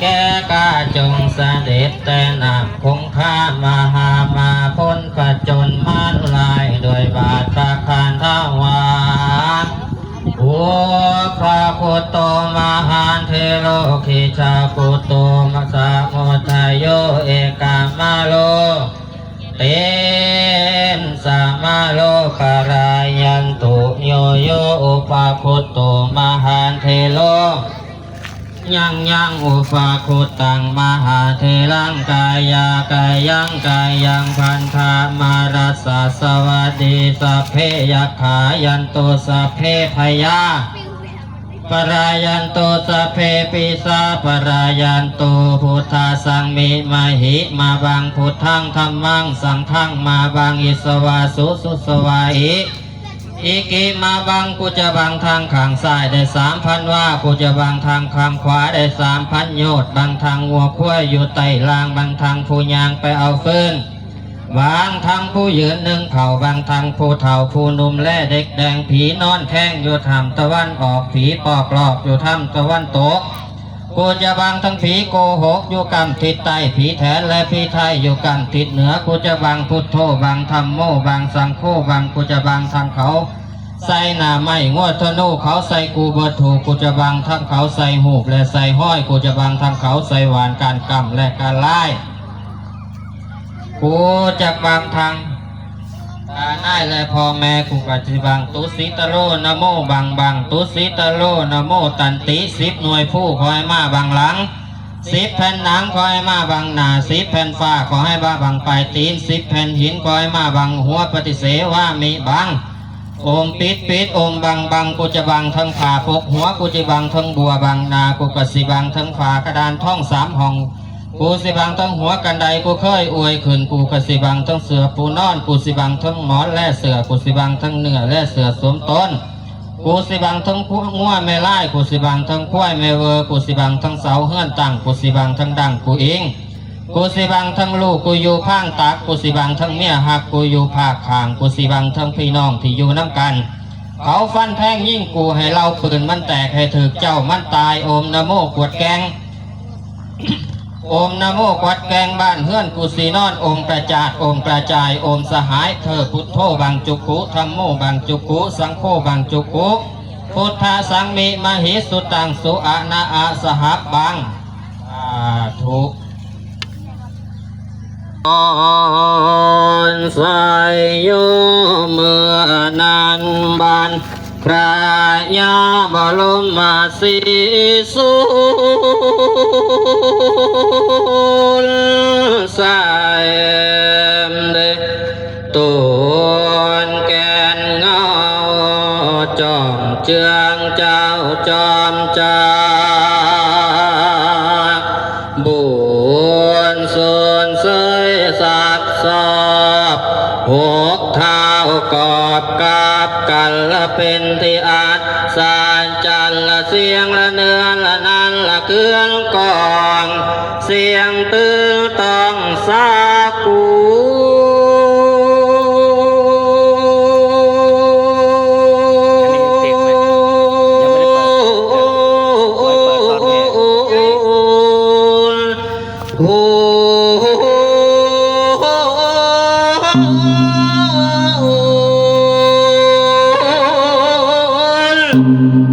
แก่กาจงเสด็จแต่นำคงค่ามหามาพ้นผจญมาลายโดยบาทประคานทวารโอพระพุทโตมหานเทโลขิชาพุทโตมัสสะโมทายโยเอกามาโลเตนสามาโลปารายันตุโยโยอุปาคุตโตมหานเทโลยังอุปาคุตตังมหาเทลังกายากายังพันธามารัสสะสวัสดีสัพเพยัคขายันโตสัพเพพยาปรายันโตสัพเพปิสาปรายันโตพุทธาสังมิมาหิมาบังพุทธังธัมมังสังฆังมาบังอิสวาสุสวาหิอิกิมาบังกุจะบังทางข้างซ้ายได้3,000ว่ากุจะบังทางข้างขวาได้3,000โยชน์บังทางวัวขั้วอยู่ใต้ล่างบังทางผู้ยางไปเอาฟืนบางทางผู้ยืน1เข่าบางทางผู้เฒ่าผู้หนุ่มและเด็กแดงผีนอนแข้งอยู่ถ้ำตะวันออกผีปอกหลอกอยู่ถ้ำตะวันตกกูจะบังทั้งผีโกหกอยู่กำทิศใต้ผีแถนและผีไทยอยู่กำทิศเหนือกูจะบังพุทโธบังธรรมโมบังสังโฆบังกูจะบังทางเขาใส่หน้าไม้งวดธนูเขาใส่กูเบอร์ถูกกูจะบังทั้งเขาใส่หูบและใส่ห้อยกูจะบังทั้งเขาใส่หวานการกำและการไล่กูจะบังทางตาหน้าและพ่อแม่กูปัจจุบังตุสิตโลนะโมบังตุสิตโลนะโมตันติ10หน่วยผู้คอยมาบังหลัง10แผ่นหนังคอยมาบังหน้า10แผ่นฟ้าขอให้บ้าบังปลายตีน10แผ่นหินคอยมาบังหัวปฏิเสธว่ามีบังโอมปิดโอมบังกูจะบังทั้งผ่าปกหัวกูจะบังทั้งบัวบังนากูกสิบังทั้งฝากระดานท่อง3ห้องกูสิบังทั้งหัวกันไดกูเคยอวยขึ้นกูกสิบังทั้งเสือปูนอนกูสิบังทั้งหมอนและเสือกูสิบังทั้งเนื้อและเสือสวมต้นกูสิบังทั้งพวกงัวแม่ไล่กูสิบังทั้งควายแม่เวอกูสิบังทั้งเสาเฮือนตั้งกูสิบังทั้งดังกูเองกูสิบังทั้งลูกกูอยู่ข้างตักกูสิบังทั้งเมียหักกูอยู่ภาคข้างกูสิบังทั้งพี่น้องที่อยู่น้ำกันเขาฟันแทงยิ่งกูให้เราปืนมันแตกให้ถึกเจ้ามันตายโอมนะโมกวดแกงโอมนะโมกวัดแกงบ้านเฮือนกุสีนอนโอมกระจาดโอมกระจายโอมสหายเธอพุทโธบังจุกุธรรมโมบังจุกุสังโฆบังจุกุพุทธาสังมิมหิสุตังสุอานาอาสหับบังทุกใส่โยเมื่อนานบันพระยาบรมสีสุสายเดตุนแกนเงาจอมเจืองเจ้าจอมจ่าบุญส่วนเสยสักสอบหกเท้ากอบกาบกันละเป็นที่อาจสานจันละเสียงละเนื้อละนั้นละเกลือนกองเสียงตื้อต้องสากู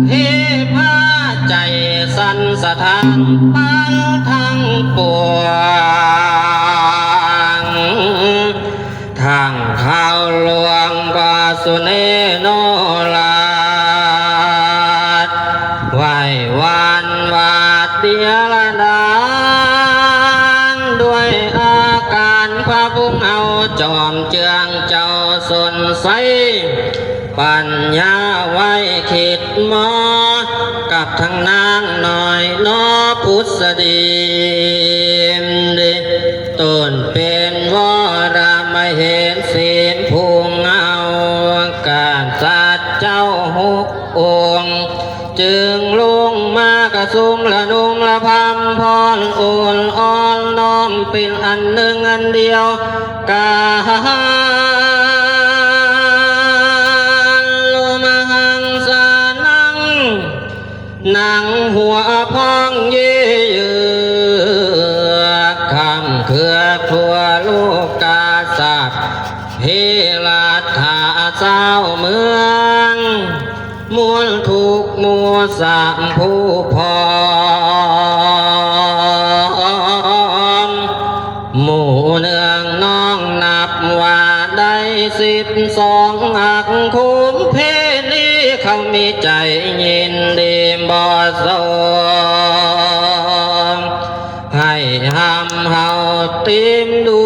เทพาใจสันสถานปันทั้งปวงทางข่าวหลวงกว่าสุเนโนลาดไหววันวาดเดียละดานด้วยอาการพระบุญเอาจอมเจืองเจ้าสนใสปัญญาไว้คิดมอกับทั้งนางหน่อยนอพุทธดีต้นเป็นวรไม่เห็นศีลภูงเอาการสัตว์เจ้า6 องค์จึงลงมากระสุมละนุ่งละพำพรอ่อนอ่อนน้อมเป็นอันหนึ่งอันเดียวกานังหัวพองยื กมัวสามผู้พรหมู่เนืองน้องนับว่าได้12หักคุ้มเพนี้เขามีใจยินดีบ่สงให้ห้ำเฮาติมดู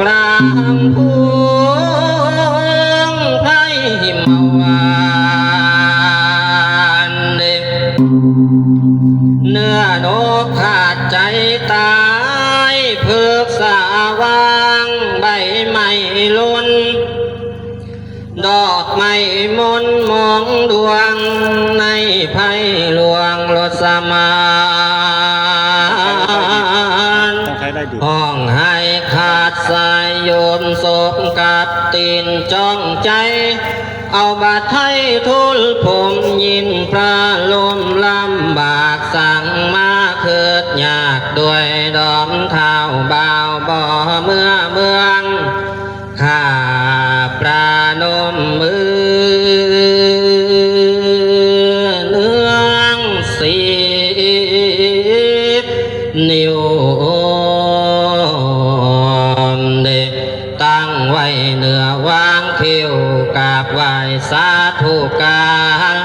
กลางพวงไพรหิมวานเนื้อนกขาดใจตายเพิกสาวางใบไม้ล้นดอกไม้มนมองดวงในไพรหลวงรสมานห้องให้ขาดสายโยมศพกัดตีนจ้องใจเอาบาดไทยทุลผมยินพระลมลำบากสั่งมาเกิดยากด้วยดอมเท้าบ่าวบ่อเมื่อเมืองข้าปรานมมือเนื้อง10 นิ้วตั้งไว้เนื้อวางคิวกราบไหว้สาธุการ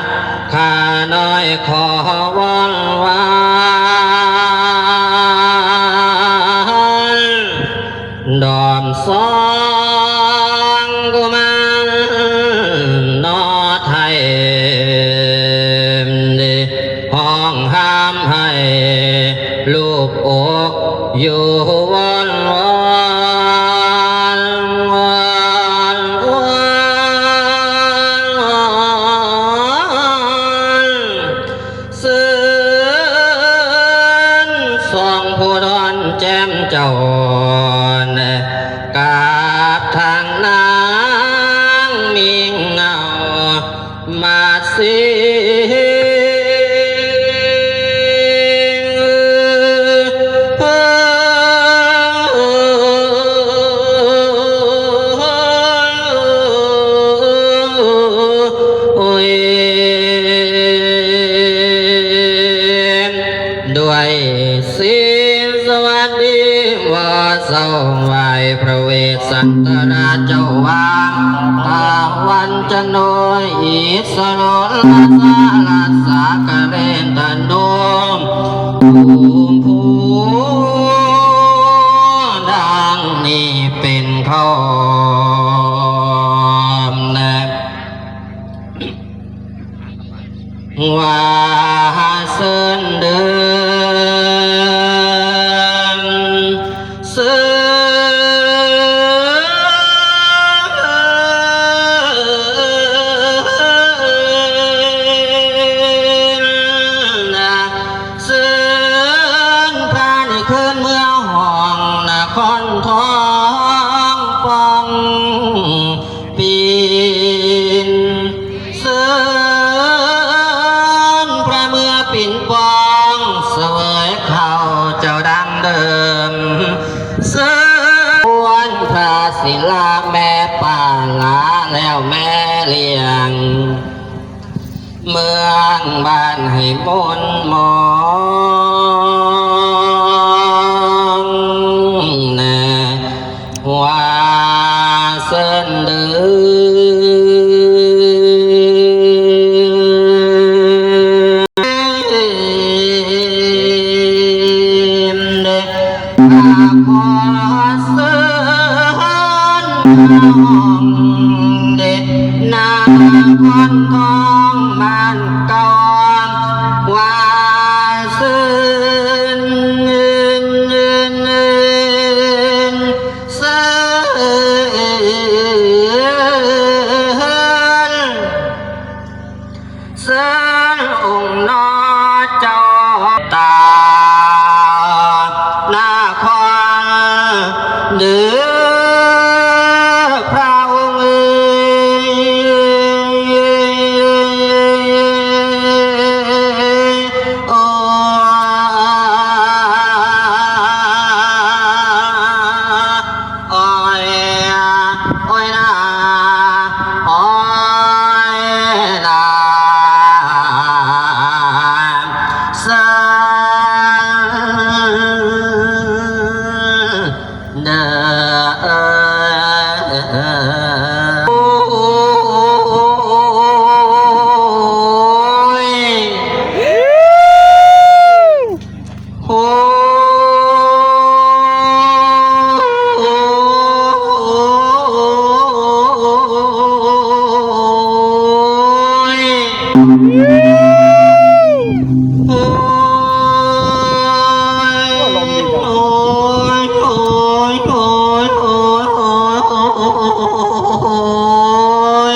ข้าน้อยขอวอนวอนดอมสองกุมารนอไทยห้องห้ามให้ลูกอกอยู่วันผู้ดอนแจ่มเจ้ากาบทางนางมิงเงามาสิด้วยสิสวัสดีว่าเศร้าไหวพระเวสสันตราเจ้าวางตาวันจะน้อยอิสโรลาสากะเรนตันโดมภูมิภูดังนี้เป็นข้อว่าเส้นเดินเส้นพาในคืนเมื่อห้องนครทองปองปีนปิ่นปองเสวยเขาเจ้าดังเดิมเสวนพระศิลาแม่ป่าลาแล้วแม่เลี้ยงเมืองบ้านให้มนมองนะว่าเส้นเดิเด็กนาคนทองบ้านเก่าว่าซึ้งองค์นอเจ้าตาหน้าคอนเดือพระองค์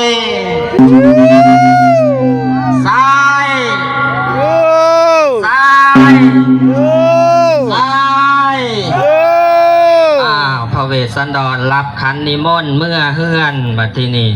ยซ้ายซ้ายซ้ายอ้าวพระเวสสันดรรับขันนิมนต์เมื่อเฮือนบัดทีนี้